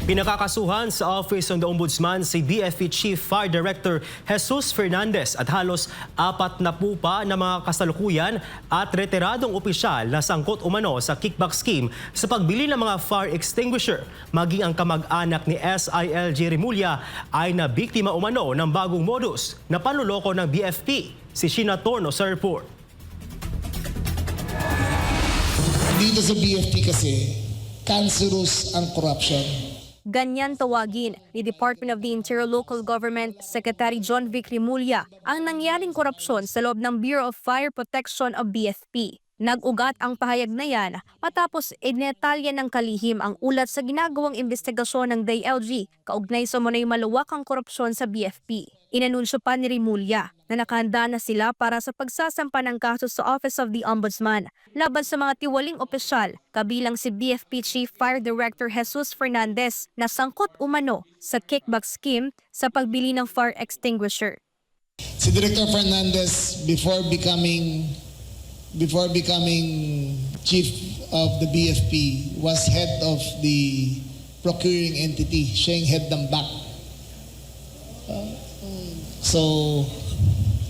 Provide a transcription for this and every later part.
Pinakakasuhan sa Office of the Ombudsman si BFP Chief Fire Director Jesus Fernandez at halos 40 pa na mga kasalukuyan at retiradong opisyal na sangkot umano sa kickback scheme sa pagbili ng mga fire extinguisher. Maging ang kamag-anak ni SILG Remulla ay nabiktima umano ng bagong modus na panloloko ng BFP. Si Sheena Torno sa report. Dito sa BFP kasi, cancerous ang corruption. Ganyan tawagin ni Department of the Interior Local Government Secretary John Vic Remulla ang nangyaring korupsyon sa loob ng Bureau of Fire Protection of BFP. Nag-ugat ang pahayag na yan matapos inetalya ng kalihim ang ulat sa ginagawang investigasyon ng DILG kaugnay sa munay maluwakang korupsyon sa BFP. Inanunsyo pa ni Remulla na nakahanda na sila para sa pagsasampa ng kaso sa Office of the Ombudsman laban sa mga tiwaling opisyal kabilang si BFP Chief Fire Director Jesus Fernandez na sangkot umano sa kickback scheme sa pagbili ng fire extinguisher. Si Director Fernandez, before becoming chief of the BFP, was head of the procuring entity. Siya yung head ng back. So,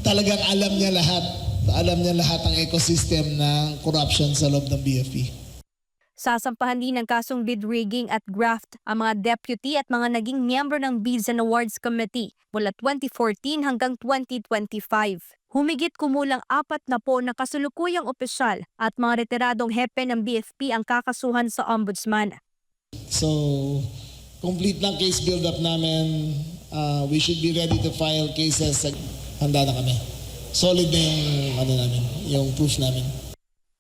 talagang alam niya lahat ang ecosystem ng corruption sa loob ng BFP. Sasampahan din ng kasong bid rigging at graft ang mga deputy at mga naging miyembro ng Bids and Awards Committee mula 2014 hanggang 2025. Humigit kumulang 40 na kasulukuyang opisyal at mga retiradong hepe ng BFP ang kakasuhan sa Ombudsman. So, complete ng case build-up namin. We should be ready to file cases. Handa na kami. Solid na yung proof namin.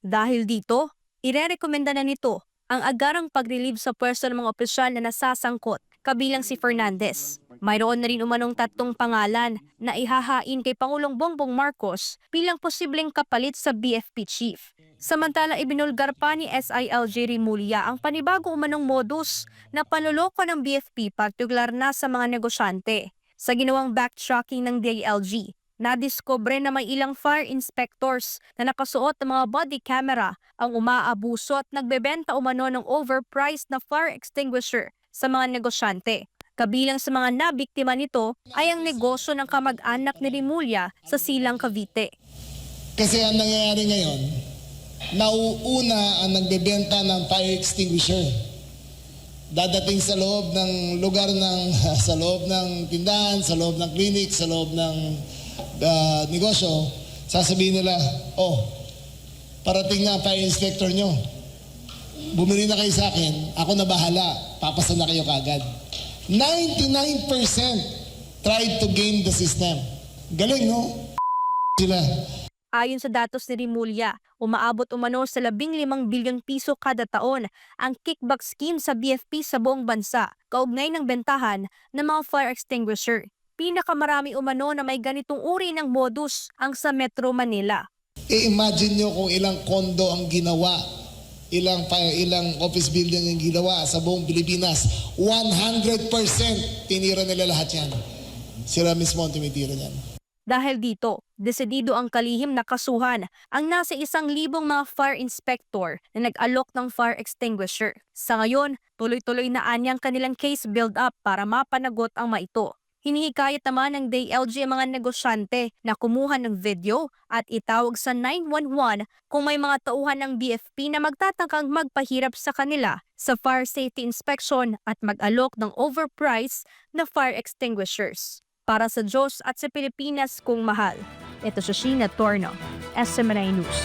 Dahil dito, irerekomenda na nito ang agarang pag-relieve sa pwesto ng mga opisyal na nasasangkot, kabilang si Fernandez. Mayroon na rin umanong 3 pangalan na ihahain kay Pangulong Bongbong Marcos bilang posibleng kapalit sa BFP Chief. Samantala, ibinulgar pa ni SILG Remulla ang panibago umanong modus na panloloko ng BFP partikular na sa mga negosyante. Sa ginawang backtracking ng DILG, nadiskubre na may ilang fire inspectors na nakasuot ng mga body camera ang umaabuso at nagbebenta umano ng overpriced na fire extinguisher sa mga negosyante. Kabilang sa mga nabiktima nito ay ang negosyo ng kamag-anak ni Remulla sa Silang, Cavite. Kasi ang nangyayari ngayon, nauuna ang nagbebenta ng fire extinguisher. Dadating sa loob ng lugar sa loob ng tindahan, sa loob ng clinic, sa loob ng negosyo, sasabihin nila, parating na ang fire inspector nyo. Bumili na kayo sa akin, ako na bahala, papasa na kayo kagad. 99% tried to game the system. Galing, no? Sila. Ayon sa datos ni Remulla, umaabot umano sa 15 bilyon piso kada taon ang kickback scheme sa BFP sa buong bansa, kaugnay ng bentahan ng mga fire extinguisher. Pinakamarami umano na may ganitong uri ng modus ang sa Metro Manila. I-imagine nyo kung ilang kondo ang ginawa, ilang office building ang ginawa sa buong Pilipinas. 100% tinira nila lahat yan. Sila mismo ang tumitira yan. Dahil dito, desidido ang kalihim na kasuhan ang nasa 1,000 mga fire inspector na nag-alok ng fire extinguisher. Sa ngayon, tuloy-tuloy na anyang kanilang case build-up para mapanagot ang maito. Hinihikayat naman ng DILG ang mga negosyante na kumuha ng video at itawag sa 911 kung may mga tauhan ng BFP na magtatangkang magpahirap sa kanila sa fire safety inspection at mag-alok ng overpriced na fire extinguishers. Para sa Diyos at sa Pilipinas kung mahal. Ito si Sheena Torno, SMNI News.